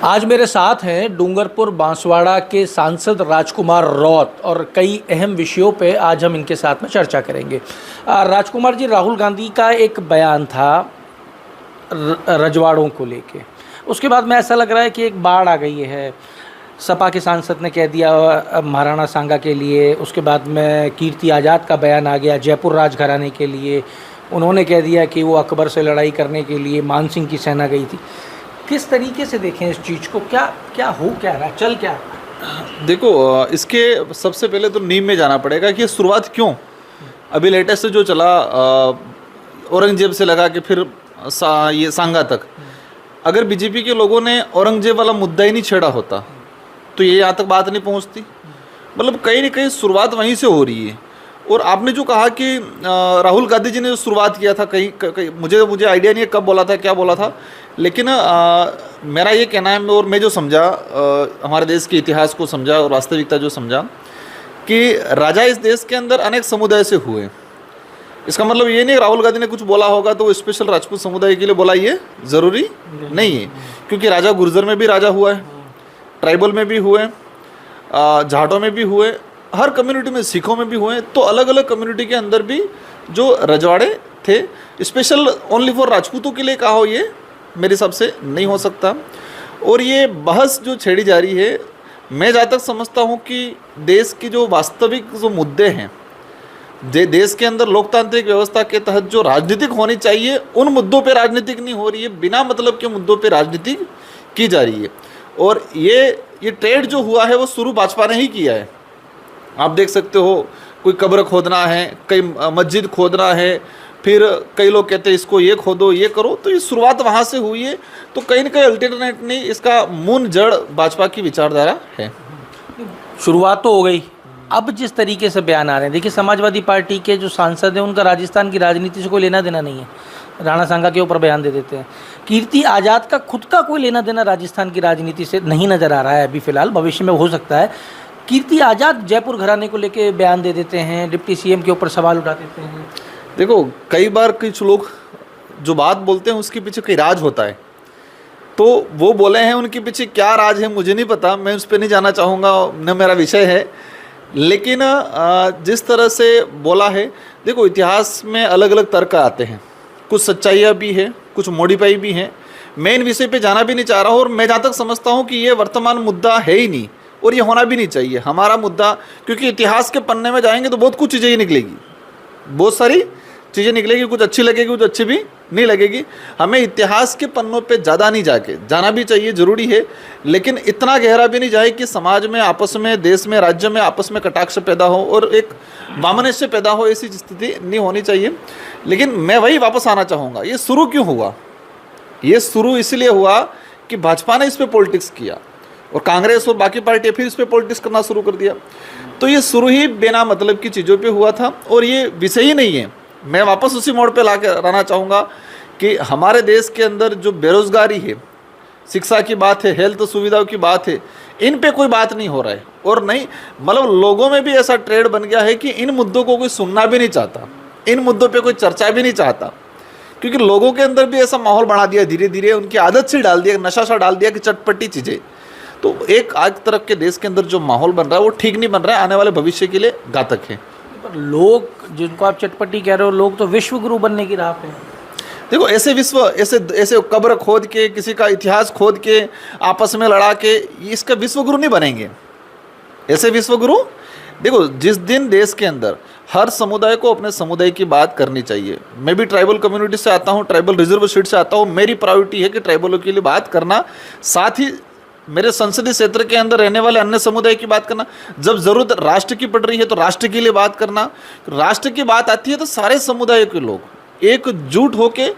आज मेरे साथ हैं डूंगरपुर बांसवाड़ा के सांसद राजकुमार रौत और कई अहम विषयों पे आज हम इनके साथ में चर्चा करेंगे। राजकुमार जी, राहुल गांधी का एक बयान था रजवाड़ों को लेके, उसके बाद में ऐसा लग रहा है कि एक बाढ़ आ गई है। सपा के सांसद ने कह दिया महाराणा सांगा के लिए, उसके बाद में कीर्ति आज़ाद का बयान आ गया जयपुर राजघराने के लिए। उन्होंने कह दिया कि वो अकबर से लड़ाई करने के लिए मान सिंह की सेना गई थी। किस तरीके से देखें इस चीज़ को, क्या हो क्या रहा है, चल क्या रहा है? देखो, इसके सबसे पहले तो नींव में जाना पड़ेगा कि शुरुआत क्यों। अभी लेटेस्ट जो चला औरंगजेब से लगा के फिर ये सांगा तक, अगर बीजेपी के लोगों ने औरंगजेब वाला मुद्दा ही नहीं छेड़ा होता तो ये यहाँ तक बात नहीं पहुँचती। मतलब कहीं ना कहीं शुरुआत वहीं से हो रही है। और आपने जो कहा कि राहुल गांधी जी ने जो शुरुआत किया था, कहीं मुझे आइडिया नहीं है कब बोला था, क्या बोला था, लेकिन मेरा ये कहना है, और मैं जो समझा, हमारे देश के इतिहास को समझा और वास्तविकता जो समझा, कि राजा इस देश के अंदर अनेक समुदाय से हुए। इसका मतलब ये नहीं राहुल गांधी ने कुछ बोला होगा तो वो स्पेशल राजपूत समुदाय के लिए बोला, ये ज़रूरी नहीं है। क्योंकि राजा गुर्जर में भी राजा हुआ है, ट्राइबल में भी हुए, जाटों में भी हुए, हर कम्युनिटी में, सिखों में भी हुए। तो अलग अलग कम्युनिटी के अंदर भी जो रजवाड़े थे, स्पेशल ओनली फॉर राजपूतों के लिए कहा हो, ये मेरे हिसाब से नहीं हो सकता। और ये बहस जो छेड़ी जा रही है, मैं जहाँ तक समझता हूँ कि देश की जो वास्तविक जो मुद्दे हैं, देश के अंदर लोकतांत्रिक व्यवस्था के तहत जो राजनीतिक होनी चाहिए, उन मुद्दों पे राजनीतिक नहीं हो रही है, बिना मतलब के मुद्दों पे राजनीति की जा रही है। और ये ट्रेड जो हुआ है वो शुरू भाजपा ने ही किया है। आप देख सकते हो, कोई कब्र खोदना है, कई मस्जिद खोदना है, फिर कई लोग कहते हैं इसको ये खोदो, ये करो, तो ये शुरुआत वहाँ से हुई है। तो कहीं ना कहीं अल्टरनेट नहीं, इसका मूल जड़ भाजपा की विचारधारा है। शुरुआत तो हो गई, अब जिस तरीके से बयान आ रहे हैं, देखिए समाजवादी पार्टी के जो सांसद हैं उनका राजस्थान की राजनीति से कोई लेना देना नहीं है, राणा सांगा के ऊपर बयान दे देते हैं। कीर्ति आज़ाद का खुद का कोई लेना देना राजस्थान की राजनीति से नहीं नज़र आ रहा है अभी फ़िलहाल, भविष्य में हो सकता है। कीर्ति आज़ाद जयपुर घराने को लेके बयान दे देते हैं, डिप्टी सीएम के ऊपर सवाल उठा देते हैं। देखो, कई बार कुछ लोग जो बात बोलते हैं उसके पीछे कोई राज होता है, तो वो बोले हैं, उनके पीछे क्या राज है मुझे नहीं पता, मैं उस पर नहीं जाना चाहूँगा, न मेरा विषय है। लेकिन जिस तरह से बोला है, देखो इतिहास में अलग अलग तर्क आते हैं, कुछ सच्चाइयाँ भी है, कुछ मॉडिफाई भी हैं। मैं इन विषय पे जाना भी नहीं चाह रहा हूँ, और मैं जहाँ तक समझता हूँ कि ये वर्तमान मुद्दा है ही नहीं, और ये होना भी नहीं चाहिए हमारा मुद्दा। क्योंकि इतिहास के पन्ने में जाएंगे तो बहुत कुछ चीज़ें ही निकलेगी, बहुत सारी चीज़ें निकलेगी, कुछ अच्छी लगेगी, कुछ अच्छी भी नहीं लगेगी। हमें इतिहास के पन्नों पे ज़्यादा नहीं जाना भी चाहिए, ज़रूरी है, लेकिन इतना गहरा भी नहीं जाए कि समाज में, आपस में, देश में, राज्य में आपस में कटाक्ष पैदा हो और एक वामनस्य पैदा हो, ऐसी स्थिति नहीं होनी चाहिए। लेकिन मैं वही वापस आना चाहूँगा, ये शुरू क्यों हुआ? ये शुरू इसलिए हुआ कि भाजपा ने इस पर पॉलिटिक्स किया और कांग्रेस और बाकी पार्टियाँ फिर इस पर पॉलिटिक्स करना शुरू कर दिया। तो ये शुरू ही बिना मतलब की चीज़ों पे हुआ था, और ये विषय ही नहीं है। मैं वापस उसी मोड़ पे ला के रहना चाहूँगा कि हमारे देश के अंदर जो बेरोज़गारी है, शिक्षा की बात है, हेल्थ सुविधाओं की बात है, इन पे कोई बात नहीं हो रहा है। और नहीं, मतलब लोगों में भी ऐसा ट्रेड बन गया है कि इन मुद्दों को कोई सुनना भी नहीं चाहता, इन मुद्दों पे कोई चर्चा भी नहीं चाहता, क्योंकि लोगों के अंदर भी ऐसा माहौल बना दिया, धीरे धीरे उनकी आदत से डाल दिया, नशा सा डाल दिया कि चटपटी चीज़ें। तो एक आज तरफ के देश के अंदर जो माहौल बन रहा है वो ठीक नहीं बन रहा है, आने वाले भविष्य के लिए घातक है। पर लोग जिनको आप चटपटी कह रहे हो, लोग तो विश्व गुरु बनने की राह पे हैं। देखो, ऐसे कब्र खोद के, किसी का इतिहास खोद के, आपस में लड़ा के, इसका विश्व गुरु नहीं बनेंगे। ऐसे विश्व गुरु, देखो जिस दिन देश के अंदर हर समुदाय को अपने समुदाय की बात करनी चाहिए। मैं भी ट्राइबल कम्युनिटी से आता हूँ, ट्राइबल रिजर्व सीट से आता हूँ, मेरी प्रायोरिटी है कि ट्राइबलों के लिए बात करना, साथ ही मेरे संसदीय क्षेत्र के अंदर रहने वाले अन्य समुदाय की बात करना। जब जरूरत राष्ट्र की पड़ रही है तो राष्ट्र के लिए बात करना। राष्ट्र की बात आती है तो सारे समुदाय के लोग एकजुट होके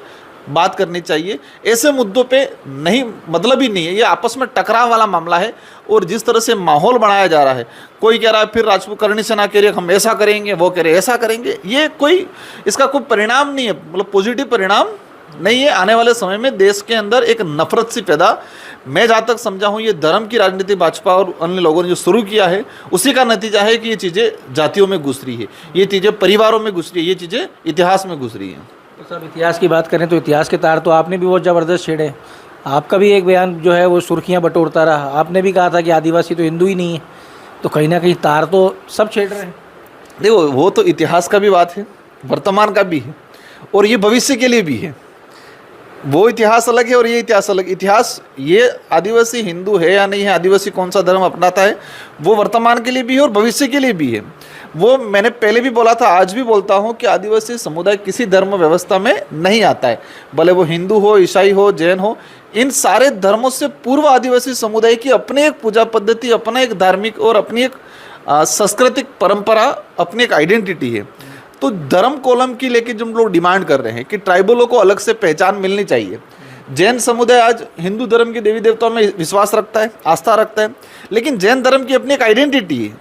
बात करनी चाहिए। ऐसे मुद्दों पे नहीं, मतलब ही नहीं है, ये आपस में टकराव वाला मामला है। और जिस तरह से माहौल बनाया जा रहा है, कोई कह रहा है फिर राजपूत करनी सेना कह रही है हम ऐसा करेंगे, वो कह रहे ऐसा करेंगे, ये कोई, इसका कोई परिणाम नहीं है, मतलब पॉजिटिव परिणाम नहीं है। आने वाले समय में देश के अंदर एक नफरत सी पैदा, मैं जहाँ तक समझा हूँ, ये धर्म की राजनीति भाजपा और अन्य लोगों ने जो शुरू किया है, उसी का नतीजा है कि ये चीज़ें जातियों में घुस रही है, ये चीज़ें परिवारों में घुस रही है, ये चीज़ें इतिहास में घुस रही हैं। तो सब इतिहास की बात करें तो इतिहास के तार तो आपने भी बहुत ज़बरदस्त छेड़े। आपका भी एक बयान जो है वो सुर्खियां बटोरता रहा, आपने भी कहा था कि आदिवासी तो हिंदू ही नहीं है, तो कहीं ना कहीं तार तो सब छेड़ रहे हैं। देखो, वो तो इतिहास का भी बात है, वर्तमान का भी है, और ये भविष्य के लिए भी है। वो इतिहास अलग है और ये इतिहास अलग। इतिहास ये आदिवासी हिंदू है या नहीं है, आदिवासी कौन सा धर्म अपनाता है, वो वर्तमान के लिए भी है और भविष्य के लिए भी है। वो मैंने पहले भी बोला था, आज भी बोलता हूँ कि आदिवासी समुदाय किसी धर्म व्यवस्था में नहीं आता है, भले वो हिंदू हो, ईसाई हो, जैन हो। इन सारे धर्मों से पूर्व आदिवासी समुदाय की अपनी एक पूजा पद्धति, अपना एक धार्मिक और अपनी एक सांस्कृतिक परंपरा, अपनी एक आइडेंटिटी है। तो धर्म कोलम की लेके जो लोग डिमांड कर रहे हैं कि ट्राइबलों को अलग से पहचान मिलनी चाहिए। जैन समुदाय आज हिंदू धर्म के देवी देवताओं में विश्वास रखता है, आस्था रखता है, लेकिन जैन धर्म की अपनी एक आइडेंटिटी है।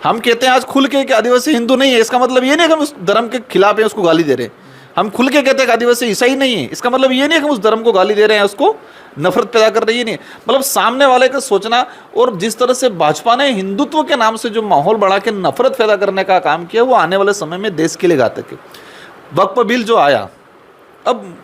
हम कहते हैं आज खुल के कि आदिवासी हिंदू नहीं है, इसका मतलब ये नहीं कि हम उस धर्म के खिलाफ हैं, उसको गाली दे रहे हैं। हम खुल के कहते हैं कि आदिवासी ईसाई नहीं है, इसका मतलब ये नहीं कि हम उस धर्म को गाली दे रहे हैं, उसको नफरत पैदा कर रही है। नहीं, मतलब सामने वाले का सोचना। और जिस तरह से भाजपा ने हिंदुत्व के नाम से जो माहौल बढ़ा के नफरत पैदा करने का काम किया, वो आने वाले समय में देश के लिए घातक है। वक्फ बिल जो आया, अब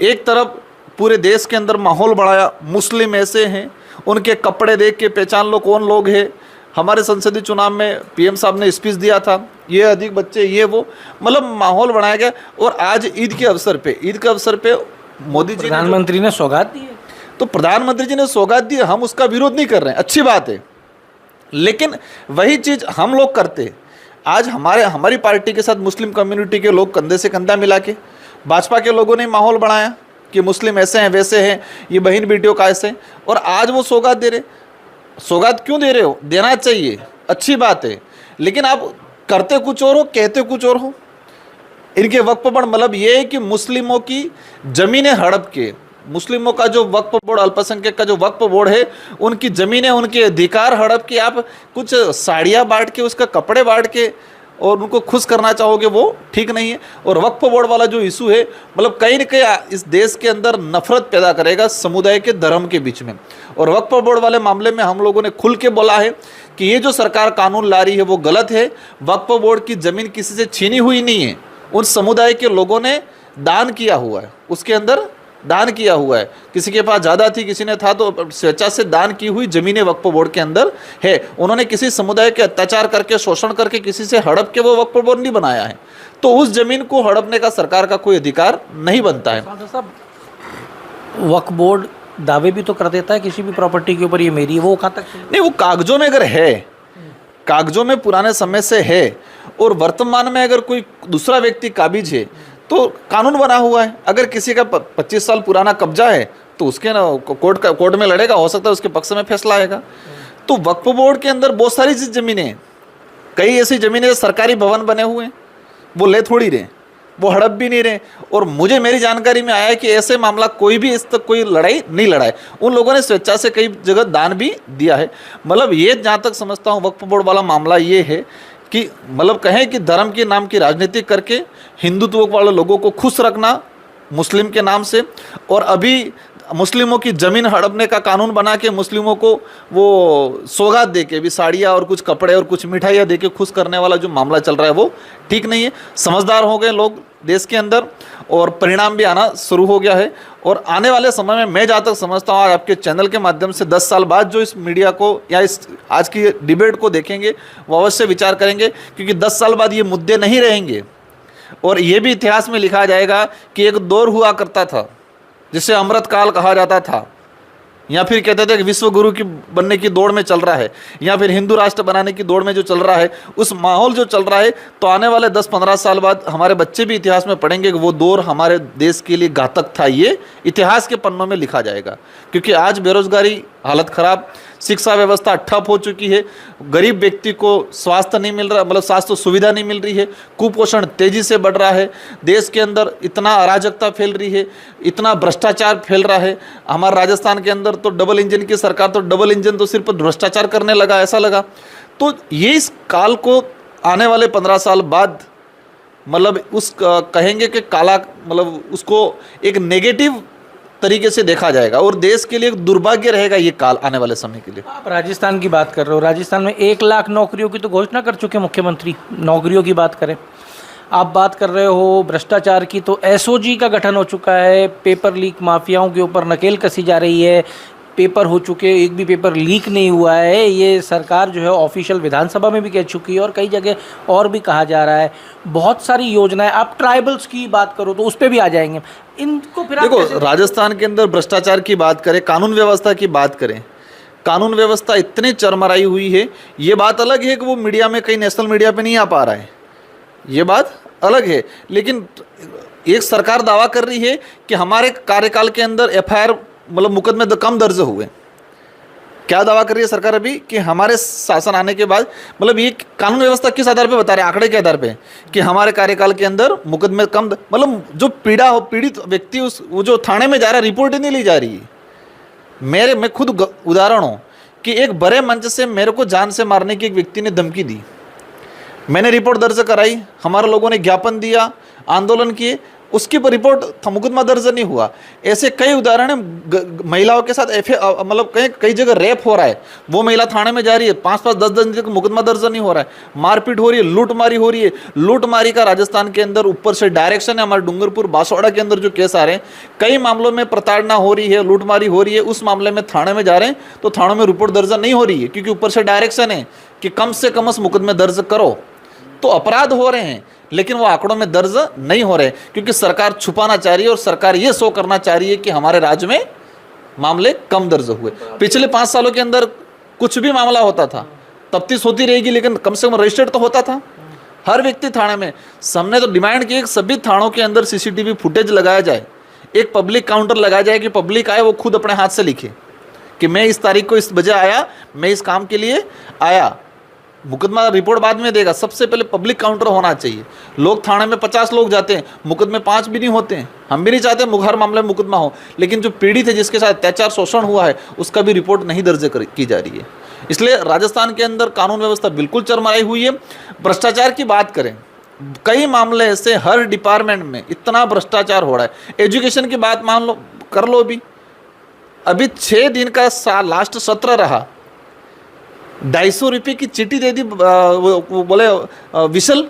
एक तरफ पूरे देश के अंदर माहौल बढ़ाया, मुस्लिम ऐसे हैं, उनके कपड़े देख के पहचान लो कौन लोग हैं। हमारे संसदीय चुनाव में पीएम साहब ने स्पीच दिया था, ये अधिक बच्चे, ये वो, मतलब माहौल बनाया गया। और आज ईद के अवसर पे मोदी जी प्रधानमंत्री ने सौगात दी है। तो प्रधानमंत्री जी ने सौगात दी, हम उसका विरोध नहीं कर रहे हैं, अच्छी बात है। लेकिन वही चीज़ हम लोग करते। आज हमारी पार्टी के साथ मुस्लिम कम्युनिटी के लोग कंधे से कंधा मिला के, भाजपा के लोगों ने माहौल बनाया कि मुस्लिम ऐसे हैं, वैसे हैं, ये बहन बेटियों का ऐसे, और आज वो सौगात दे रहे। सौगात क्यों दे रहे हो? देना चाहिए, अच्छी बात है, लेकिन आप करते कुछ और हो, कहते कुछ और हो। इनके वक्फ बोर्ड मतलब ये है कि मुस्लिमों की ज़मीनें हड़प के, मुस्लिमों का जो वक्फ बोर्ड, अल्पसंख्यक का जो वक्फ बोर्ड है, उनकी ज़मीनें, उनके अधिकार हड़प के आप कुछ साड़ियाँ बांट के, उसका कपड़े बांट के और उनको खुश करना चाहोगे, वो ठीक नहीं है। और वक्फ बोर्ड वाला जो इशू है, मतलब कहीं ना कहीं इस देश के अंदर नफरत पैदा करेगा समुदाय के धर्म के बीच में। और वक्फ बोर्ड वाले मामले में हम लोगों ने खुल के बोला है कि ये जो सरकार कानून ला रही है वो गलत है। वक्फ बोर्ड की ज़मीन किसी से छीनी हुई नहीं है, उन समुदाय के लोगों ने दान किया हुआ है, उसके अंदर दान किया हुआ है। किसी के पास ज़्यादा थी, किसी ने था, तो स्वेच्छा से दान की हुई ज़मीनें वक्फ बोर्ड के अंदर है। उन्होंने किसी समुदाय के अत्याचार करके, शोषण करके, किसी से हड़प के वो वक्फ बोर्ड नहीं बनाया है। तो उस ज़मीन को हड़पने का सरकार का कोई अधिकार नहीं बनता है। वक्फ बोर्ड दावे भी तो कर देता है किसी भी प्रॉपर्टी के ऊपर, ये मेरी है, वो कहाँ तक नहीं, वो कागजों में अगर है, कागजों में पुराने समय से है, और वर्तमान में अगर कोई दूसरा व्यक्ति काबिज है तो कानून बना हुआ है। अगर किसी का 25 साल पुराना कब्जा है तो उसके ना कोर्ट में लड़ेगा, हो सकता है उसके पक्ष में फैसला आएगा। तो वक्फ बोर्ड के अंदर बहुत सारी ज़मीनें हैं, कई ऐसी ज़मीनें सरकारी भवन बने हुए हैं, वो ले थोड़ी रहे, वो हड़प भी नहीं रहे। और मुझे मेरी जानकारी में आया कि ऐसे मामला कोई भी इस तक कोई लड़ाई नहीं लड़ा है, उन लोगों ने स्वेच्छा से कई जगह दान भी दिया है। मतलब ये जहाँ तक समझता हूँ वक्फ बोर्ड वाला मामला ये है कि मतलब कहें कि धर्म के नाम की राजनीति करके हिंदुत्व वाले लोगों को खुश रखना मुस्लिम के नाम से, और अभी मुस्लिमों की ज़मीन हड़पने का कानून बना के मुस्लिमों को वो सौगात दे के भी साड़ियाँ और कुछ कपड़े और कुछ मिठाइयाँ दे के खुश करने वाला जो मामला चल रहा है वो ठीक नहीं है। समझदार हो गए लोग देश के अंदर और परिणाम भी आना शुरू हो गया है। और आने वाले समय में मैं जहाँ तक समझता हूँ, आपके चैनल के माध्यम से 10 साल बाद जो इस मीडिया को या इस आज की डिबेट को देखेंगे वो अवश्य विचार करेंगे, क्योंकि 10 साल बाद ये मुद्दे नहीं रहेंगे। और ये भी इतिहास में लिखा जाएगा कि एक दौर हुआ करता था जिसे अमृतकाल कहा जाता था, या फिर कहते थे कि विश्व गुरु की बनने की दौड़ में चल रहा है, या फिर हिंदू राष्ट्र बनाने की दौड़ में जो चल रहा है, उस माहौल जो चल रहा है, तो आने वाले 10-15 साल बाद हमारे बच्चे भी इतिहास में पढ़ेंगे कि वो दौर हमारे देश के लिए घातक था। ये इतिहास के पन्नों में लिखा जाएगा, क्योंकि आज बेरोजगारी हालत ख़राब, शिक्षा व्यवस्था ठप हो चुकी है, गरीब व्यक्ति को स्वास्थ्य नहीं मिल रहा, मतलब स्वास्थ्य सुविधा नहीं मिल रही है, कुपोषण तेज़ी से बढ़ रहा है, देश के अंदर इतना अराजकता फैल रही है, इतना भ्रष्टाचार फैल रहा है। हमारे राजस्थान के अंदर तो डबल इंजन की सरकार, तो डबल इंजन तो सिर्फ भ्रष्टाचार करने लगा, ऐसा लगा। तो ये इस काल को आने वाले 15 साल बाद मतलब उस कहेंगे कि काला, मतलब उसको एक नेगेटिव तरीके से देखा जाएगा और देश के लिए एक दुर्भाग्य रहेगा ये काल आने वाले समय के लिए। आप राजस्थान की बात कर रहे हो, राजस्थान में 1 लाख नौकरियों की तो घोषणा कर चुके मुख्यमंत्री, नौकरियों की बात करें। आप बात कर रहे हो भ्रष्टाचार की, तो एसओजी का गठन हो चुका है, पेपर लीक माफियाओं के ऊपर नकेल कसी जा रही है, पेपर हो चुके, एक भी पेपर लीक नहीं हुआ है, ये सरकार जो है ऑफिशियल विधानसभा में भी कह चुकी है और कई जगह और भी कहा जा रहा है। बहुत सारी योजनाएं, आप ट्राइबल्स की बात करो तो उस पर भी आ जाएंगे। इनको फिर आप देखो, कैसे- राजस्थान के अंदर भ्रष्टाचार की बात करें, कानून व्यवस्था की बात करें, कानून व्यवस्था इतनी चरमराई हुई है। ये बात अलग है कि वो मीडिया में, कहीं नेशनल मीडिया पे नहीं आ पा रहा है, ये बात अलग है। लेकिन एक सरकार दावा कर रही है कि हमारे कार्यकाल के अंदर एफआईआर, मतलब मुकदमे कम दर्ज हुए। क्या दावा कर रही है सरकार अभी कि हमारे शासन आने के बाद, मतलब ये कानून व्यवस्था किस आधार पे बता रहे हैं, आंकड़े के आधार पे, कि हमारे कार्यकाल के अंदर मुकदमे कम, मतलब जो पीड़ित व्यक्ति वो जो थाने में जा रहा है, रिपोर्ट ही नहीं ली जा रही है। मैं खुद उदाहरण हूँ कि एक बड़े मंच से मेरे को जान से मारने की एक व्यक्ति ने धमकी दी, मैंने रिपोर्ट दर्ज कराई, हमारे लोगों ने ज्ञापन दिया, आंदोलन किए, उसके पर रिपोर्ट मुकदमा दर्ज नहीं हुआ। ऐसे कई उदाहरण हैं। महिलाओं के साथ मतलब कई जगह रेप हो रहा है, वो महिला थाने में जा रही है, 5-5, 10-10 दिन तक मुकदमा दर्ज नहीं हो रहा है। मारपीट हो रही है, लूटमारी हो रही है। लूटमारी का राजस्थान के अंदर ऊपर से डायरेक्शन है, हमारे डूंगरपुर बांसवाड़ा के अंदर जो केस आ रहे हैं, कई मामलों में प्रताड़ना हो रही है, लूटमारी हो रही है, उस मामले में थाने में जा रहे हैं तो थानों में रिपोर्ट दर्ज नहीं हो रही है, क्योंकि ऊपर से डायरेक्शन है कि कम से कम मुकदमे दर्ज करो। तो अपराध हो रहे हैं लेकिन वो आंकड़ों में दर्ज नहीं हो रहे, क्योंकि सरकार छुपाना चाह रही है और सरकार ये शो करना चाह रही है कि हमारे राज्य में मामले कम दर्ज हुए। पिछले 5 सालों के अंदर कुछ भी मामला होता था, तफ्तीश होती रहेगी, लेकिन कम से कम रजिस्टर्ड तो होता था हर व्यक्ति थाने में। हमने तो डिमांड की कि सभी थानों के अंदर सीसीटीवी फुटेज लगाया जाए, एक पब्लिक काउंटर लगाया जाए कि पब्लिक आए, वो खुद अपने हाथ से लिखे कि मैं इस तारीख को इस बजे आया, मैं इस काम के लिए आया। मुकदमा रिपोर्ट बाद में देगा, सबसे पहले पब्लिक काउंटर होना चाहिए। लोग थाने में 50 लोग जाते हैं, मुकदमे 5 भी नहीं होते हैं। हम भी नहीं चाहते हर मामले में मुकदमा हो, लेकिन जो पीड़ित है, जिसके साथ अत्याचार शोषण हुआ है, उसका भी रिपोर्ट नहीं दर्ज की जा रही है। इसलिए राजस्थान के अंदर कानून व्यवस्था बिल्कुल चरमराई हुई है। भ्रष्टाचार की बात करें, कई मामले ऐसे, हर डिपार्टमेंट में इतना भ्रष्टाचार हो रहा है। एजुकेशन की बात मान लो, कर लो, अभी 6 दिन का लास्ट सत्र रहा, 250 रुपये की चिट्ठी दे दी, वो बोले विसल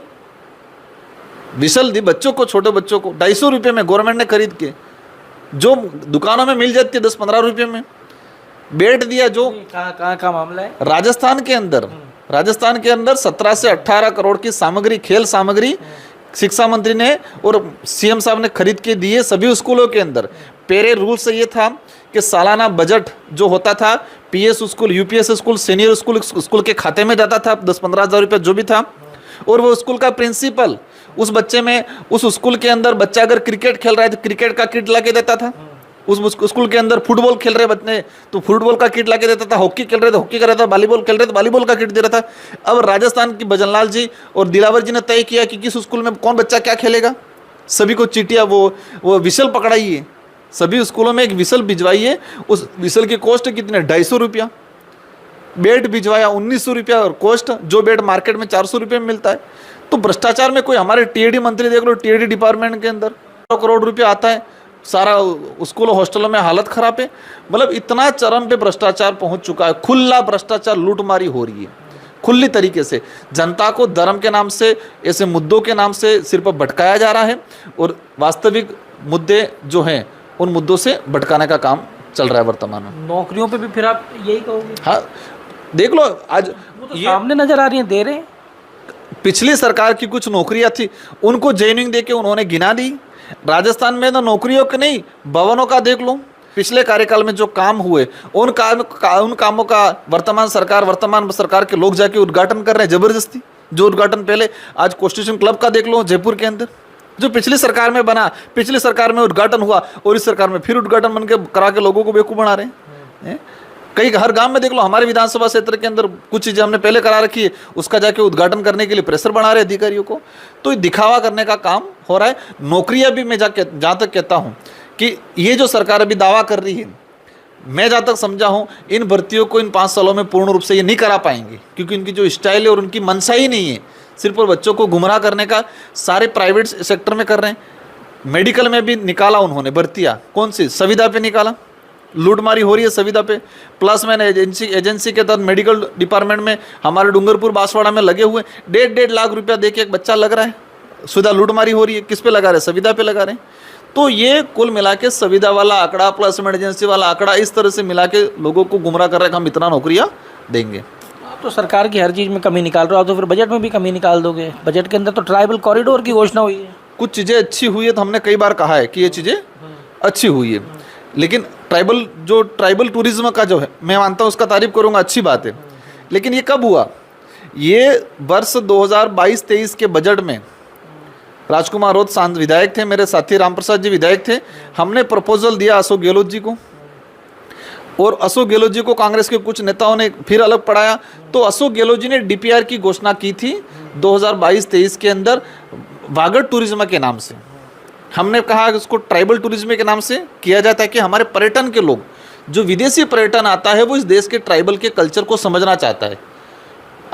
दी बच्चों को, छोटे बच्चों को 250 रुपये में गवर्नमेंट ने खरीद के, जो दुकानों में मिल जाती है 10-15 रुपये में, बेट दिया। जो कहाँ का मामला है? राजस्थान के अंदर 17 से 18 करोड़ की सामग्री, खेल सामग्री शिक्षा मंत्री ने और सीएम साहब ने खरीद के दिए सभी स्कूलों के अंदर। पहले रूल से ये था कि सालाना बजट जो होता था, PS school, UPS school, senior school के खाते में जाता था, 10-15 हज़ार रुपये जो भी था, और वो स्कूल का प्रिंसिपल उस बच्चे में, उस स्कूल के अंदर बच्चा अगर क्रिकेट खेल रहा है तो क्रिकेट का किट ला के देता था। उस स्कूल के अंदर फुटबॉल खेल रहे बच्चे तो फुटबॉल का किट ला के देता था, हॉकी खेल रहे तो हॉकी का रहता, वॉलीबॉल खेल रहे तो वॉलीबॉल का किट दे रहा था। अब राजस्थान की भजनलाल जी और दिलावर जी ने तय किया कि किस स्कूल में कौन बच्चा क्या खेलेगा। सभी को चिट्ठियाँ, वो विशल पकड़ाइए, सभी स्कूलों में एक विशल भिजवाइए। उस विशल की कॉस्ट कितने, 250 रुपया। बेड भिजवाया 1900 रुपया, और कॉस्ट जो बेड मार्केट में 400 रुपये में मिलता है। तो भ्रष्टाचार में कोई, हमारे टीएडी मंत्री देख लो, टीएडी डिपार्टमेंट के अंदर 100 करोड़ रुपया आता है, सारा स्कूल हॉस्टलों में हालत खराब है। मतलब इतना चरम पे भ्रष्टाचार पहुंच चुका है, खुला भ्रष्टाचार, लूटमारी हो रही है खुली तरीके से। जनता को धर्म के नाम से, ऐसे मुद्दों के नाम से सिर्फ भटकाया जा रहा है, और वास्तविक मुद्दे जो हैं उन मुद्दों से भटकाने का काम चल रहा है वर्तमान में। नौकरियों पे भी फिर आप यही कहोगे? हाँ, देख लो आज वो तो सामने नजर आ रही है, दे रहे हैं। पिछली सरकार की कुछ नौकरियां थी, उनको ज्वाइनिंग देके उन्होंने गिना दी। राजस्थान में तो नौकरियों के नहीं, भवनों का देख लो, पिछले कार्यकाल में जो काम हुए उन कामों का वर्तमान सरकार के लोग जाके उद्घाटन कर रहे हैं जबरदस्ती। जो उद्घाटन पहले, आज कॉन्स्टिट्यूशन क्लब का देख लो जयपुर के अंदर, जो पिछली सरकार में बना, पिछली सरकार में उद्घाटन हुआ, और इस सरकार में फिर उद्घाटन बन के करा के लोगों को बेवकूफ़ बना रहे हैं। कई हर गांव में देख लो, हमारे विधानसभा क्षेत्र के अंदर कुछ चीज़ें हमने पहले करा रखी है, उसका जाके उद्घाटन करने के लिए प्रेशर बना रहे अधिकारियों को। तो दिखावा करने का काम हो रहा है। नौकरियां भी मैं जहाँ तक कहता हूँ कि ये जो सरकार अभी दावा कर रही है, मैं जहाँ तक समझा हूँ, इन भर्तियों को इन 5 सालों में पूर्ण रूप से ये नहीं करा पाएंगे, क्योंकि इनकी जो स्टाइल है और उनकी मनसा ही नहीं है, सिर्फ और बच्चों को गुमराह करने का। सारे प्राइवेट सेक्टर में कर रहे हैं। मेडिकल में भी निकाला उन्होंने भर्तियाँ, कौन सी, संविदा पे निकाला, लूटमारी हो रही है संविदा पे। प्लस मैंने एजेंसी के तहत मेडिकल डिपार्टमेंट में हमारे डूंगरपुर बांसवाड़ा में लगे हुए 1.5 लाख रुपया दे के एक बच्चा लग रहा है, सुविधा लूटमारी हो रही है, किस पे लगा रहे हैं? संविदा पे लगा रहे हैं। तो ये कुल मिला के संविदा वाला आंकड़ा प्लस इमरजेंसी वाला आंकड़ा इस तरह से मिला के लोगों को गुमराह कर रहे हैं कि हम इतना नौकरियां देंगे। आप तो सरकार की हर चीज़ में कमी निकाल रहे हो, आप तो फिर बजट में भी कमी निकाल दोगे। बजट के अंदर तो ट्राइबल कॉरिडोर की घोषणा हुई है। कुछ चीज़ें अच्छी हुई है तो हमने कई बार कहा है कि ये चीज़ें अच्छी हुई है, लेकिन ट्राइबल टूरिज्म का जो है, मैं मानता हूँ उसका तारीफ करूँगा, अच्छी बात है। लेकिन ये कब हुआ? ये वर्ष 2022-23 के बजट में राजकुमार रोत विधायक थे, मेरे साथी रामप्रसाद जी विधायक थे, हमने प्रपोजल दिया अशोक गहलोत जी को, और अशोक गहलोत जी को कांग्रेस के कुछ नेताओं ने फिर अलग पढ़ाया। तो अशोक गहलोत जी ने डीपीआर की घोषणा की थी 2022-23 के अंदर वागड़ टूरिज्म के नाम से। हमने कहा कि उसको ट्राइबल टूरिज्म के नाम से किया जाता है कि हमारे पर्यटन के लोग, जो विदेशी पर्यटन आता है वो इस देश के ट्राइबल के कल्चर को समझना चाहता है।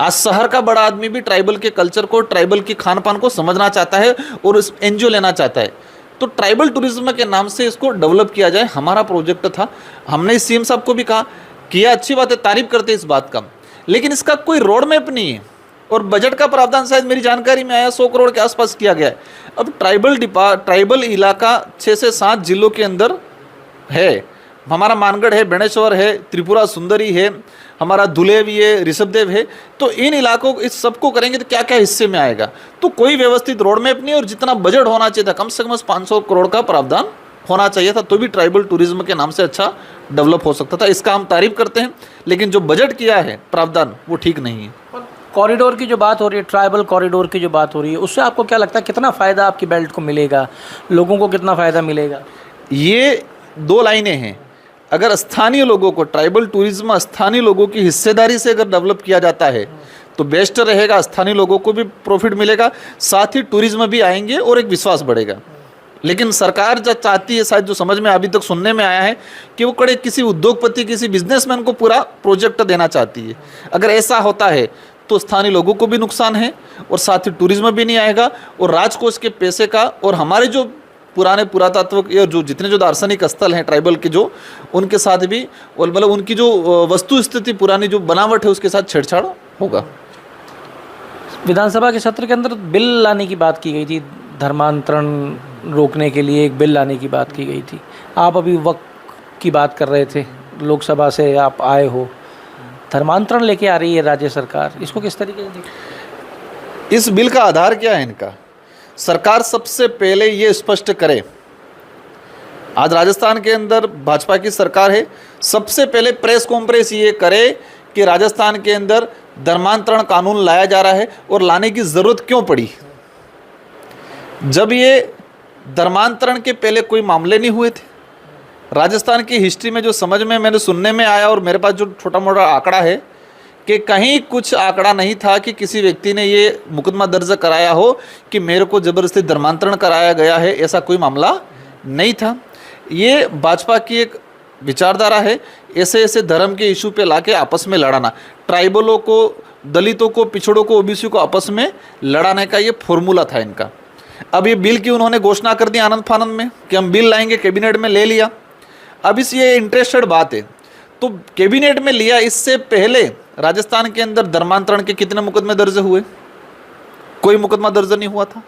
आज शहर का बड़ा आदमी भी ट्राइबल के कल्चर को, ट्राइबल की खान पान को समझना चाहता है और इस एंजॉय लेना चाहता है। तो ट्राइबल टूरिज्म के नाम से इसको डेवलप किया जाए, हमारा प्रोजेक्ट था। हमने सीएम साहब को भी कहा, किया, अच्छी बात है, तारीफ करते इस बात का, लेकिन इसका कोई रोड मैप नहीं है। और बजट का प्रावधान शायद मेरी जानकारी में आया 100 करोड़ के आसपास किया गया है। अब ट्राइबल इलाका 6 से 7 जिलों के अंदर है। हमारा मानगढ़ है, बेणेश्वर है, त्रिपुरा सुंदरी है, हमारा धुलेव है, ऋषभदेव है। तो इन इलाकों इस सबको करेंगे तो क्या क्या हिस्से में आएगा? तो कोई व्यवस्थित रोड मैप नहीं, और जितना बजट होना चाहिए था, कम से कम 500 करोड़ का प्रावधान होना चाहिए था, तो भी ट्राइबल टूरिज्म के नाम से अच्छा डेवलप हो सकता था। इसका हम तारीफ करते हैं, लेकिन जो बजट किया है प्रावधान वो ठीक नहीं है। कॉरिडोर की जो बात हो रही है, ट्राइबल कॉरिडोर की जो बात हो रही है, उससे आपको क्या लगता है कितना फ़ायदा आपकी बेल्ट को मिलेगा, लोगों को कितना फ़ायदा मिलेगा? ये 2 लाइनें हैं। अगर स्थानीय लोगों को, ट्राइबल टूरिज्म स्थानीय लोगों की हिस्सेदारी से अगर डेवलप किया जाता है तो बेस्ट रहेगा, स्थानीय लोगों को भी प्रॉफिट मिलेगा, साथ ही टूरिज्म भी आएंगे और एक विश्वास बढ़ेगा। लेकिन सरकार जो चाहती है, शायद जो समझ में अभी तक सुनने में आया है, कि वो कड़े किसी उद्योगपति, किसी बिजनेसमैन को पूरा प्रोजेक्ट देना चाहती है। अगर ऐसा होता है तो स्थानीय लोगों को भी नुकसान है, और साथ ही टूरिज्म भी नहीं आएगा, और राजकोष के पैसे का, और हमारे जो पुराने पुरातत्व या जो जितने जो दार्शनिक स्थल हैं ट्राइबल के, जो उनके साथ भी, और मतलब उनकी जो वस्तु स्थिति पुरानी जो बनावट है उसके साथ छेड़छाड़ होगा। विधानसभा के सत्र के अंदर बिल लाने की बात की गई थी, धर्मांतरण रोकने के लिए एक बिल लाने की बात की गई थी। आप अभी वक्त की बात कर रहे थे, लोकसभा से आप आए हो, धर्मांतरण लेके आ रही है राज्य सरकार, इसको किस तरीके से देखते? इस बिल का आधार क्या है इनका? सरकार सबसे पहले ये स्पष्ट करे, आज राजस्थान के अंदर भाजपा की सरकार है, सबसे पहले प्रेस कॉन्फ्रेंस ये करे कि राजस्थान के अंदर धर्मांतरण कानून लाया जा रहा है और लाने की ज़रूरत क्यों पड़ी। जब ये धर्मांतरण के पहले कोई मामले नहीं हुए थे राजस्थान की हिस्ट्री में, जो समझ में मैंने सुनने में आया, और मेरे पास जो छोटा मोटा आंकड़ा है, कि कहीं कुछ आंकड़ा नहीं था कि किसी व्यक्ति ने ये मुकदमा दर्ज कराया हो कि मेरे को ज़बरदस्ती धर्मांतरण कराया गया है, ऐसा कोई मामला नहीं था। ये भाजपा की एक विचारधारा है, ऐसे ऐसे धर्म के इशू पे लाके आपस में लड़ाना, ट्राइबलों को, दलितों को, पिछड़ों को, ओबीसी को आपस में लड़ाने का ये फॉर्मूला था इनका। अब ये बिल की उन्होंने घोषणा कर दी आनंद फानंद में कि हम बिल लाएंगे, कैबिनेट में ले लिया। अब इस ये इंटरेस्टेड बात है, तो कैबिनेट में लिया, इससे पहले राजस्थान के अंदर धर्मांतरण के कितने मुकदमे दर्ज हुए? कोई मुकदमा दर्ज नहीं हुआ था।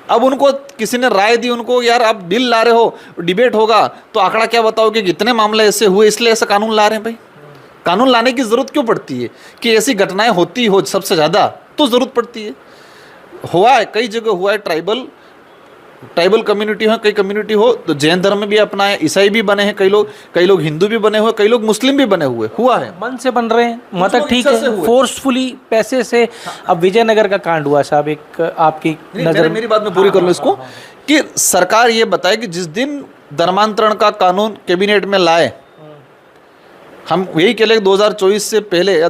अब उनको किसी ने राय दी, उनको यार आप बिल ला रहे हो, डिबेट होगा तो आंकड़ा क्या बताओगे कितने मामले ऐसे हुए, इसलिए ऐसा कानून ला रहे हैं। भाई कानून लाने की ज़रूरत क्यों पड़ती है? कि ऐसी घटनाएं होती हो सबसे ज़्यादा तो ज़रूरत पड़ती है। हुआ है, कई जगह हुआ है, ट्राइबल कम्युनिटी हो, कई कम्युनिटी हो, तो जैन धर्म में भी अपनाए, ईसाई भी बने हैं, कई लोग हिंदू भी बने हुए, कई लोग मुस्लिम भी बने हुए, हुआ है। मन से बन रहे हैं, मतलब ठीक है, फोर्सफुली पैसे से। अब विजयनगर का कांड हुआ साहब, एक आपकी नजर, मेरी बात में पूरी कर लो इसको, कि सरकार ये बताए कि जिस दिन धर्मांतरण का कानून कैबिनेट में लाए, हम यही कह लें 2024 से पहले या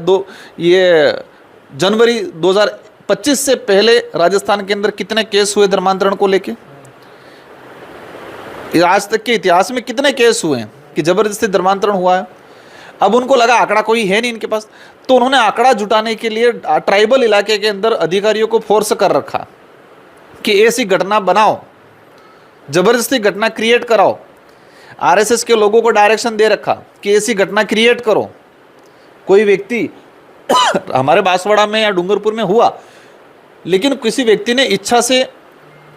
ये जनवरी 2025 से पहले राजस्थान के अंदर कितने केस हुए धर्मांतरण को लेके? आज तक के इतिहास में कितने केस हुए हैं कि जबरदस्ती धर्मांतरण हुआ है? अब उनको लगा आंकड़ा कोई है नहीं इनके पास, तो उन्होंने आंकड़ा जुटाने के लिए ट्राइबल इलाके के अंदर अधिकारियों को फोर्स कर रखा कि ऐसी घटना बनाओ, जबरदस्ती घटना क्रिएट कराओ। आरएसएस के लोगों को डायरेक्शन दे रखा कि ऐसी घटना क्रिएट करो। कोई व्यक्ति हमारे बांसवाड़ा में या डूंगरपुर में हुआ, लेकिन किसी व्यक्ति ने इच्छा से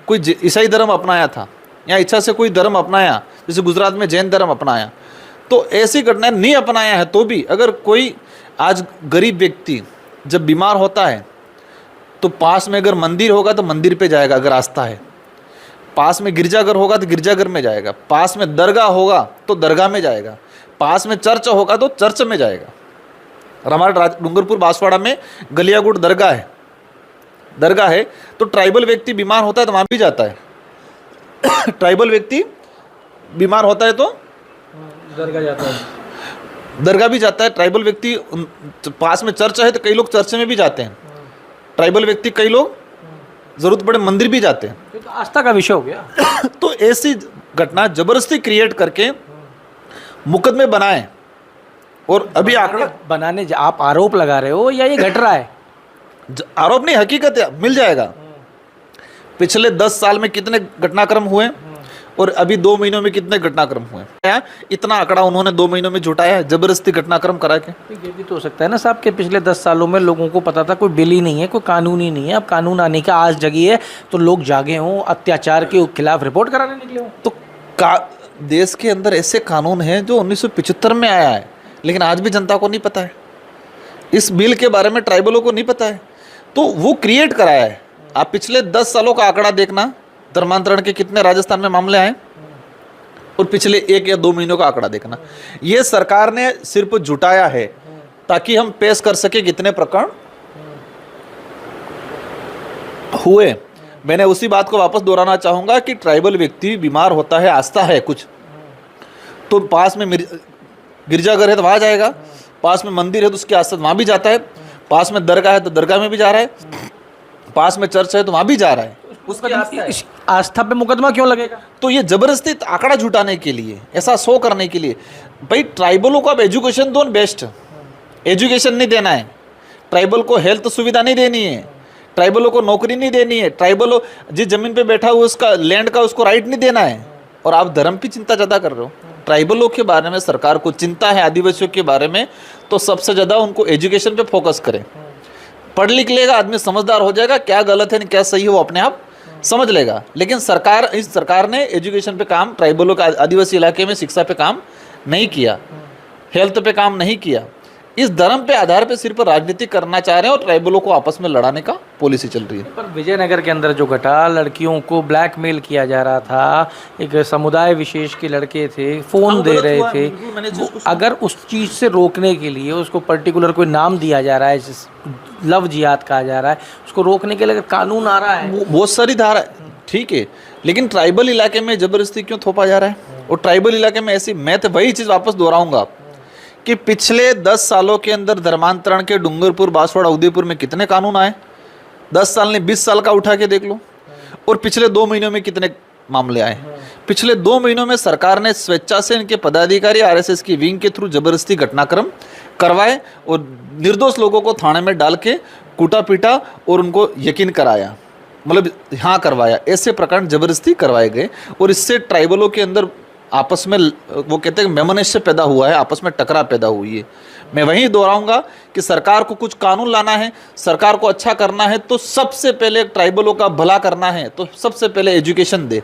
कोई ईसाई धर्म अपनाया था या इच्छा से कोई धर्म अपनाया, जैसे गुजरात में जैन धर्म अपनाया, तो ऐसी घटनाएं नहीं अपनाया है तो भी अगर कोई आज गरीब व्यक्ति जब बीमार होता है तो पास में अगर मंदिर होगा तो मंदिर पे जाएगा अगर आस्था है, पास में गिरजाघर होगा तो गिरजाघर में जाएगा, पास में दरगाह होगा तो दरगाह में जाएगा, पास में चर्च होगा तो चर्च में जाएगा। और हमारे डूंगरपुर बांसवाड़ा में गलियागुड़ दरगाह है तो ट्राइबल व्यक्ति बीमार होता है तो वहाँ भी जाता है। ट्राइबल व्यक्ति बीमार होता है तो दरगाह जाता है, दरगाह भी जाता है। ट्राइबल व्यक्ति पास में चर्च है तो कई लोग चर्च में भी जाते हैं। ट्राइबल व्यक्ति कई लोग जरूरत पड़े मंदिर भी जाते हैं। ये तो आस्था का विषय हो गया। तो ऐसी घटना जबरदस्ती क्रिएट करके मुकदमे बनाए और अभी आंकड़ा बनाने आप आरोप लगा रहे हो या ये घट रहा है? आरोप नहीं, हकीकत है, मिल जाएगा। पिछले 10 साल में कितने घटनाक्रम हुए और अभी 2 महीनों में कितने घटनाक्रम हुए, इतना आंकड़ा उन्होंने 2 महीनों में जुटाया है जबरदस्ती घटनाक्रम करा के। ये भी तो हो सकता है ना साहब कि पिछले 10 सालों में लोगों को पता था कोई बिल ही नहीं है, कोई कानून ही नहीं है, अब कानून आने का आज जगी है तो लोग जागे हों, अत्याचार के खिलाफ रिपोर्ट कराने निकले हों। तो देश के अंदर ऐसे कानून हैं जो 1975 में आया है लेकिन आज भी जनता को नहीं पता है। इस बिल के बारे में ट्राइबलों को नहीं पता है तो वो क्रिएट कराया है। आप पिछले 10 सालों का आंकड़ा देखना, धर्मांतरण के कितने राजस्थान में मामले आए और पिछले 1 या 2 महीनों का आंकड़ा देखना। ये सरकार ने सिर्फ जुटाया है ताकि हम पेश कर सके कितने प्रकरण हुए। मैंने उसी बात को वापस दोहराना चाहूंगा कि ट्राइबल व्यक्ति बीमार होता है, आस्था है कुछ, तो पास में गिरजाघर है तो वहां जाएगा, पास में मंदिर है तो उसकी आस्था वहां भी जाता है, पास में दरगाह है तो दरगाह में भी जा रहा है, पास में चर्च है तो वहां भी जा रहा है। उसका आस्था पे मुकदमा क्यों लगेगा? तो ये जबरदस्ती आंकड़ा जुटाने के लिए, ऐसा शो करने के लिए। भाई ट्राइबलों को आप एजुकेशन दो, बेस्ट एजुकेशन नहीं देना है, ट्राइबल को हेल्थ सुविधा नहीं देनी है, ट्राइबलों को नौकरी नहीं देनी है, ट्राइबलों जिस जमीन पे बैठा हुआ उसका लैंड का उसको राइट नहीं देना है, और आप धर्म की चिंता ज़्यादा कर रहे हो। ट्राइबलों के बारे में सरकार को चिंता है, आदिवासियों के बारे में, तो सबसे ज़्यादा उनको एजुकेशन पे फोकस करें। पढ़ लिख लेगा आदमी, समझदार हो जाएगा, क्या गलत है क्या सही है वो अपने आप समझ लेगा। लेकिन इस सरकार ने एजुकेशन पे काम, ट्राइबलों का आदिवासी इलाके में शिक्षा पे काम नहीं किया, हेल्थ पे काम नहीं किया। इस धर्म पे आधार पे सिर्फ राजनीति करना चाह रहे हैं और ट्राइबलों को आपस में लड़ाने का पॉलिसी चल रही है। पर विजयनगर के अंदर जो घटा, लड़कियों को ब्लैकमेल किया जा रहा था, एक समुदाय विशेष के लड़के थे, फ़ोन दे रहे थे, अगर उस चीज़ से रोकने के लिए उसको पर्टिकुलर कोई नाम दिया जा रहा है, लव जिहाद कहा जा रहा है, उसको रोकने के लिए कानून आ रहा है, बहुत सारी धारा ठीक है, लेकिन ट्राइबल इलाके में ज़बरदस्ती क्यों थोपा जा रहा है? और ट्राइबल इलाके में ऐसी, मैं तो वही चीज़ वापस दोहराऊंगा कि पिछले 10 सालों के अंदर धर्मांतरण के डूंगरपुर, बांसवाड़ा, उदयपुर में कितने कानून आए? 10 साल ने 20 साल का उठा के देख लो। और पिछले 2 महीनों में कितने मामले आए? पिछले 2 महीनों में सरकार ने स्वेच्छा से इनके पदाधिकारी आरएसएस की विंग के थ्रू जबरदस्ती घटनाक्रम करवाए और निर्दोष लोगों को थाने में डाल के कूटा पीटा और उनको यकीन कराया, मतलब हाँ करवाया। ऐसे प्रकरण जबरदस्ती करवाए गए और इससे ट्राइबलों के अंदर आपस में वो कहते हैं मेमोनेश पैदा हुआ है, आपस में टकराव पैदा हुई है। मैं वहीं दोहराऊंगा कि सरकार को कुछ कानून लाना है, सरकार को अच्छा करना है तो सबसे पहले ट्राइबलों का भला करना है तो सबसे पहले एजुकेशन दे,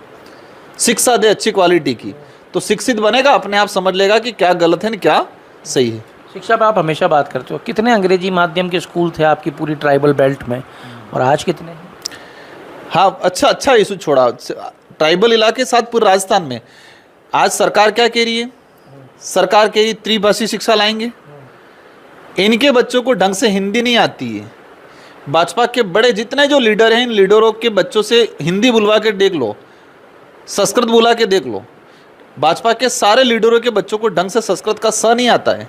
शिक्षा दे अच्छी क्वालिटी की, तो शिक्षित बनेगा, अपने आप समझ लेगा कि क्या गलत है क्या सही है। शिक्षा पर आप हमेशा बात करते हो, कितने अंग्रेजी माध्यम के स्कूल थे आपकी पूरी ट्राइबल बेल्ट में और आज कितने? हाँ, अच्छा इशू छोड़ा, ट्राइबल इलाके साथ पूरे राजस्थान में आज सरकार क्या कह रही है? सरकार कह रही त्रिभाषी शिक्षा लाएंगे। इनके बच्चों को ढंग से हिंदी नहीं आती है। भाजपा के बड़े जितने जो लीडर हैं, इन लीडरों के बच्चों से हिंदी बुलवा के देख लो, संस्कृत बुला के देख लो। भाजपा के सारे लीडरों के बच्चों को ढंग से संस्कृत का स नहीं आता है,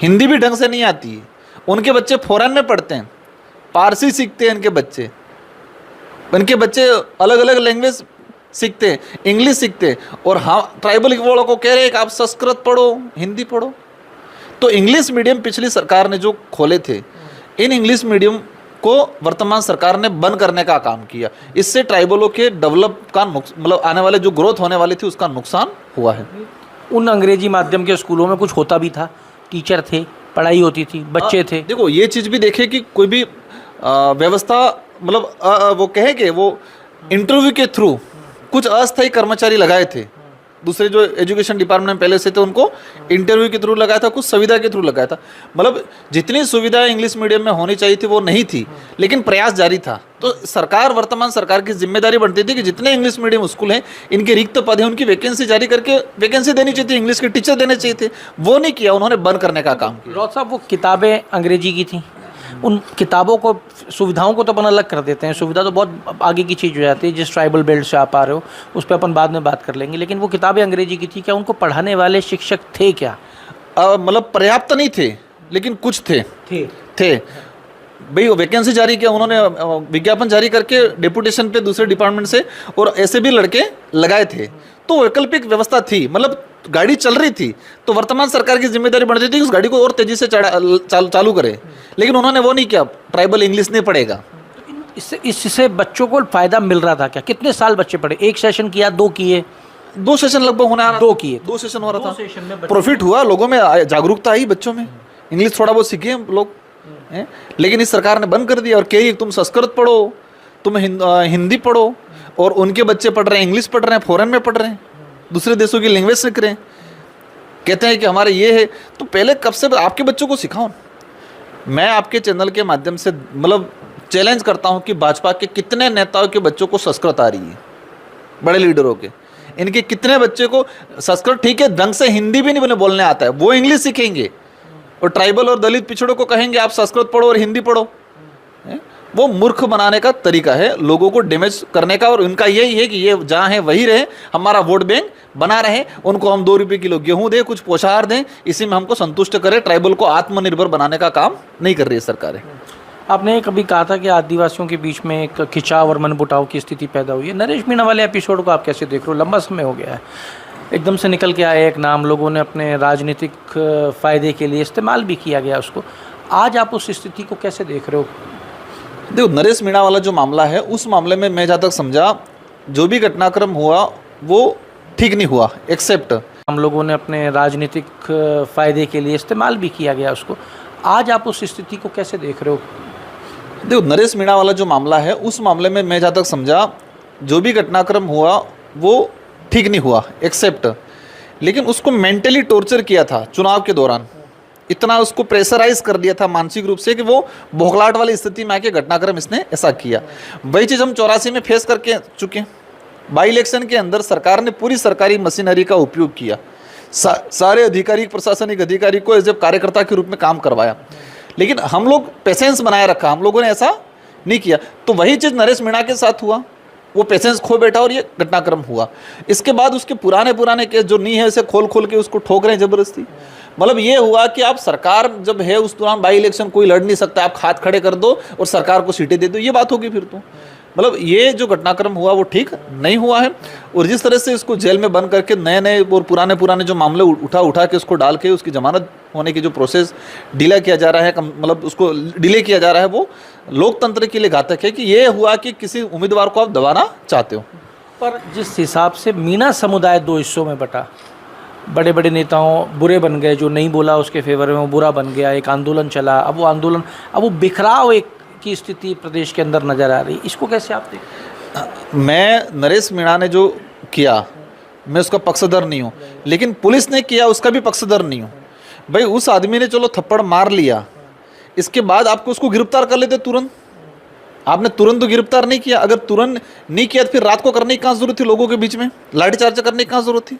हिंदी भी ढंग से नहीं आती है। उनके बच्चे फॉरेन में पढ़ते हैं, पारसी सीखते हैं इनके बच्चे अलग अलग लैंग्वेज सीखते हैं, इंग्लिश सीखते हैं। और हाँ, ट्राइबल वालों को कह रहे हैं कि आप संस्कृत पढ़ो, हिंदी पढ़ो। तो इंग्लिश मीडियम पिछली सरकार ने जो खोले थे, इन इंग्लिश मीडियम को वर्तमान सरकार ने बंद करने का काम किया। इससे ट्राइबलों के डेवलप का मतलब आने वाले जो ग्रोथ होने वाली थी उसका नुकसान हुआ है। उन अंग्रेजी माध्यम के स्कूलों में कुछ होता भी था, टीचर थे, पढ़ाई होती थी, बच्चे थे। देखो ये चीज़ भी देखे कि कोई भी व्यवस्था मतलब वो कहे कि वो इंटरव्यू के थ्रू कुछ अस्थायी कर्मचारी लगाए थे, दूसरे जो एजुकेशन डिपार्टमेंट में पहले से थे उनको इंटरव्यू के थ्रू लगाया था, कुछ सुविधा के थ्रू लगाया था। मतलब जितनी सुविधा इंग्लिश मीडियम में होनी चाहिए थी वो नहीं थी, लेकिन प्रयास जारी था। तो सरकार, वर्तमान सरकार की जिम्मेदारी बनती थी कि जितने इंग्लिश मीडियम स्कूल हैं, इनके रिक्त पद हैं, उनकी वैकेंसी जारी करके वैकेंसी देनी चाहिए थी, इंग्लिश के टीचर देने चाहिए थे। वो नहीं किया, उन्होंने बंद करने का काम किया। राउत साहब, वो किताबें अंग्रेजी की थी, उन किताबों को, सुविधाओं को तो अपन अलग कर देते हैं, सुविधा तो बहुत आगे की चीज़ हो जाती है। जिस ट्राइबल बेल्ट से आप आ रहे हो उस पर अपन बाद में बात कर लेंगे, लेकिन वो किताबें अंग्रेजी की थी, क्या उनको पढ़ाने वाले शिक्षक थे क्या? मतलब पर्याप्त नहीं थे, लेकिन कुछ थे भाई। वैकेंसी जारी किया उन्होंने, विज्ञापन जारी करके डेपुटेशन पे दूसरे डिपार्टमेंट से, और ऐसे भी लड़के लगाए थे। तो वैकल्पिक व्यवस्था थी, मतलब गाड़ी चल रही थी, तो वर्तमान सरकार की जिम्मेदारी बढ़ती थी कि उस गाड़ी को और तेजी से चालू करे, लेकिन उन्होंने वो नहीं किया। ट्राइबल इंग्लिश नहीं पढ़ेगा। इससे बच्चों को फायदा मिल रहा था क्या? कितने साल बच्चे पढ़े? एक सेशन किया, 2 किए? 2 सेशन लगभग होने आ रहा, 2 किए, 2 सेशन हो रहा 2 था। सेशन में प्रॉफिट हुआ, लोगों में जागरूकता आई, बच्चों में इंग्लिश थोड़ा बहुत सीखे लोग हैं। लेकिन इस सरकार ने बंद कर दिया और कही तुम संस्कृत पढ़ो, तुम हिंदी पढ़ो, और उनके बच्चे पढ़ रहे हैं, इंग्लिश पढ़ रहे हैं, फॉरेन में पढ़ रहे हैं, दूसरे देशों की लैंग्वेज सीख रहे हैं, कहते हैं कि हमारे ये है। तो पहले कब से आपके बच्चों को सिखाओ। मैं आपके चैनल के माध्यम से मतलब चैलेंज करता हूं कि भाजपा के कितने नेताओं के बच्चों को संस्कृत आ रही है, बड़े लीडरों के, इनके कितने बच्चे को संस्कृत ठीक है, ढंग से हिंदी भी नहीं बोलने आता है, वो इंग्लिश सीखेंगे, और ट्राइबल और दलित पिछड़ों को कहेंगे आप संस्कृत पढ़ो और हिंदी पढ़ो। वो मूर्ख बनाने का तरीका है, लोगों को डैमेज करने का। और उनका यही है कि ये जहाँ है वही रहे, हमारा वोट बैंक बना रहे, उनको हम 2 रुपये किलो गेहूं दें, कुछ पोषाहार दें, इसी में हमको संतुष्ट करें। ट्राइबल को आत्मनिर्भर बनाने का काम नहीं कर रही है सरकारें। आपने कभी कहा था कि आदिवासियों के बीच में एक खिंचाव और मनमुटाव की स्थिति पैदा हुई है। नरेश मीणा वाले एपिसोड को आप कैसे देख रहे हो? लंबा समय हो गया है, एकदम से निकल के आया एक नाम, लोगों ने अपने राजनीतिक फ़ायदे के लिए इस्तेमाल भी किया गया उसको। आज आप उस स्थिति को कैसे देख रहे हो? देखो, नरेश मीणा वाला जो मामला है, उस मामले में मैं जहाँ तक समझा, जो भी घटनाक्रम हुआ वो ठीक नहीं हुआ, एक्सेप्ट हम लोगों ने अपने राजनीतिक फ़ायदे के लिए इस्तेमाल भी किया गया उसको। आज आप उस स्थिति को कैसे देख रहे हो? देखो, नरेश मीणा वाला जो मामला है, उस मामले में मैं जहाँ तक समझा, जो भी घटनाक्रम हुआ वो ठीक नहीं हुआ, एक्सेप्ट, लेकिन उसको मेंटली टॉर्चर किया था चुनाव के दौरान, इतना उसको प्रेशराइज कर दिया था मानसिक रूप से कि वो बौखलाहट वाली स्थिति में आके घटनाक्रम इसने ऐसा किया। वही चीज़ हम 84 में फेस करके चुके हैं। बाई इलेक्शन के अंदर सरकार ने पूरी सरकारी मशीनरी का उपयोग किया, सारे अधिकारी, प्रशासनिक अधिकारी को एज ए कार्यकर्ता के रूप में काम करवाया, लेकिन हम लोग पेशेंस बनाए रखा, हम लोगों ने ऐसा नहीं किया। तो वही चीज़ नरेश मीणा के साथ हुआ, वो पेशेंस खो बैठा और ये घटनाक्रम हुआ। इसके बाद उसके पुराने केस जो नहीं है, उसे खोल के उसको ठोक रहे हैं जबरदस्ती। मतलब ये हुआ कि आप सरकार जब है उस दौरान बाई इलेक्शन कोई लड़ नहीं सकता, आप हाथ खड़े कर दो और सरकार को सीटें दे दो, ये बात होगी फिर तो। मतलब ये जो घटनाक्रम हुआ वो ठीक नहीं हुआ है। और जिस तरह से इसको जेल में बंद करके नए और पुराने जो मामले उठा के उसको डाल के उसकी जमानत होने की जो प्रोसेस डिले किया जा रहा है, मतलब उसको डिले किया जा रहा है, वो लोकतंत्र के लिए घातक है। कि ये हुआ कि किसी उम्मीदवार को आप दबाना चाहते हो। पर जिस हिसाब से मीणा समुदाय 2 हिस्सों में बटा, बड़े बड़े नेताओं बुरे बन गए, जो नहीं बोला उसके फेवर में वो बुरा बन गया, एक आंदोलन चला, अब वो बिखराव एक की स्थिति प्रदेश के अंदर नज़र आ रही, इसको कैसे आप देखते? मैं नरेश मीणा ने जो किया, मैं उसका पक्षधर नहीं हूँ, लेकिन पुलिस ने किया उसका भी पक्षधर नहीं हूँ। भाई उस आदमी ने चलो थप्पड़ मार लिया, इसके बाद आपको उसको गिरफ्तार कर लेते तुरंत, आपने तुरंत तो गिरफ्तार नहीं किया। अगर तुरंत नहीं किया तो फिर रात को करने की कहाँ जरूरत थी, लोगों के बीच में लाठीचार्ज करने की कहाँ जरूरत थी?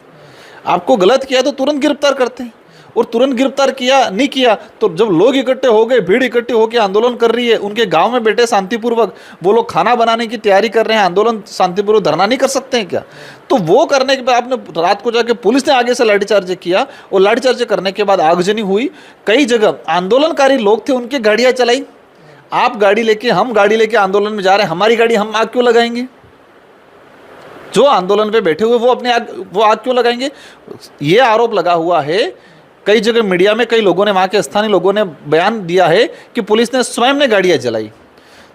आपको गलत किया तो तुरंत गिरफ्तार करते हैं, और तुरंत गिरफ्तार नहीं किया तो जब लोग इकट्ठे हो गए, भीड़ इकट्ठे होकर आंदोलन कर रही है, उनके गांव में बैठे शांतिपूर्वक वो लोग खाना बनाने की तैयारी कर रहे हैं, आंदोलन शांतिपूर्वक धरना नहीं कर सकते हैं क्या? तो वो करने के बाद आपने रात को जाके पुलिस ने आगे से लाठीचार्ज किया, और लाठीचार्ज करने के बाद आगजनी हुई। कई जगह आंदोलनकारी लोग थे, उनकी गाड़ियाँ चलाई। आप गाड़ी लेके, हम गाड़ी लेके आंदोलन में जा रहे हैं, हमारी गाड़ी हम आग क्यों लगाएंगे? जो आंदोलन पे बैठे हुए वो अपने आग क्यों लगाएंगे? ये आरोप लगा हुआ है। कई जगह मीडिया में कई लोगों ने, वहाँ के स्थानीय लोगों ने बयान दिया है कि पुलिस ने स्वयं ने गाड़ियाँ जलाई।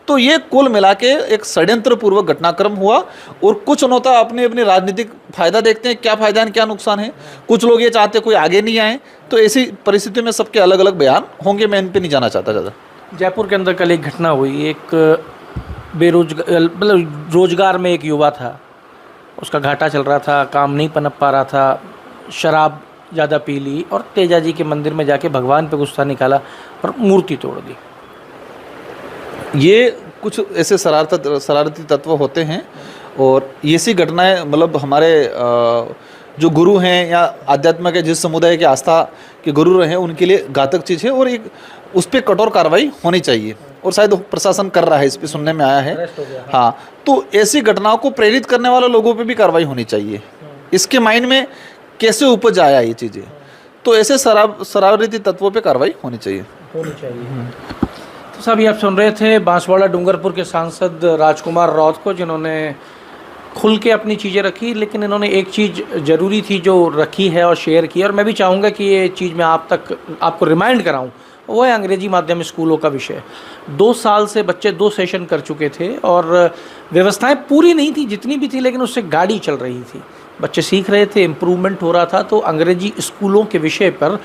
तो ये कुल मिला के एक षड्यंत्र पूर्वक घटनाक्रम हुआ। और कुछ नेता अपने अपने राजनीतिक फायदा देखते हैं, क्या फायदा है क्या नुकसान है। कुछ लोग ये चाहते कोई आगे नहीं आए। तो ऐसी परिस्थिति में सबके अलग अलग बयान होंगे, मैं इन पर नहीं जाना चाहता ज़्यादा। जयपुर के अंदर कल एक घटना हुई, एक बेरोजगार मतलब रोजगार में एक युवा था, उसका घाटा चल रहा था, काम नहीं पनप पा रहा था, शराब ज़्यादा पी ली और तेजा जी के मंदिर में जाके भगवान पे गुस्सा निकाला और मूर्ति तोड़ दी। ये कुछ ऐसे शरारती तत्व होते हैं और ये सी घटनाएं मतलब हमारे जो गुरु हैं या आध्यात्म के जिस समुदाय के आस्था के गुरु रहे हैं उनके लिए घातक चीज़ है और एक उस पर कठोर कार्रवाई होनी चाहिए और शायद प्रशासन कर रहा है, इस पे सुनने में आया है। हाँ, तो ऐसी घटनाओं को प्रेरित करने वाले लोगों पे भी कार्रवाई होनी चाहिए। इसके माइंड में कैसे उपज आया ये चीज़ें, तो ऐसे शरारती तत्वों पे कार्रवाई होनी चाहिए। तो साहब ये आप सुन रहे थे बांसवाड़ा डूंगरपुर के सांसद राजकुमार रौत को, जिन्होंने खुल के अपनी चीज़ें रखी, लेकिन इन्होंने एक चीज़ ज़रूरी थी जो रखी है और शेयर की, और मैं भी चाहूँगा कि ये चीज़ मैं आपको रिमाइंड कराऊँ, वो है अंग्रेजी माध्यम स्कूलों का विषय। 2 साल से बच्चे 2 सेशन कर चुके थे और व्यवस्थाएं पूरी नहीं थी, जितनी भी थी लेकिन उससे गाड़ी चल रही थी, बच्चे सीख रहे थे, इम्प्रूवमेंट हो रहा था। तो अंग्रेजी स्कूलों के विषय पर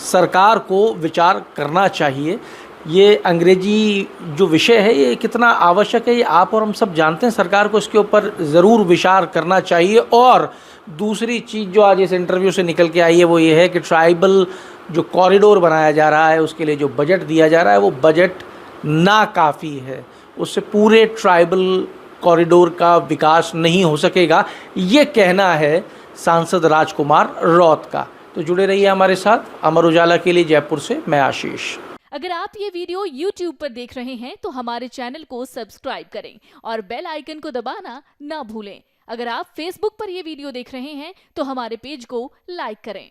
सरकार को विचार करना चाहिए। ये अंग्रेजी जो विषय है ये कितना आवश्यक है ये आप और हम सब जानते हैं, सरकार को इसके ऊपर ज़रूर विचार करना चाहिए। और दूसरी चीज़ जो आज इस इंटरव्यू से निकल के आई है वो ये है कि ट्राइबल जो कॉरिडोर बनाया जा रहा है उसके लिए जो बजट दिया जा रहा है वो बजट नाकाफ़ी है, उससे पूरे ट्राइबल कॉरिडोर का विकास नहीं हो सकेगा, ये कहना है सांसद राजकुमार रौत का। तो जुड़े रहिए हमारे साथ। अमर उजाला के लिए जयपुर से मैं आशीष। अगर आप ये वीडियो YouTube पर देख रहे हैं तो हमारे चैनल को सब्सक्राइब करें और बेल आइकन को दबाना ना भूलें। अगर आप Facebook पर ये वीडियो देख रहे हैं तो हमारे पेज को लाइक करें।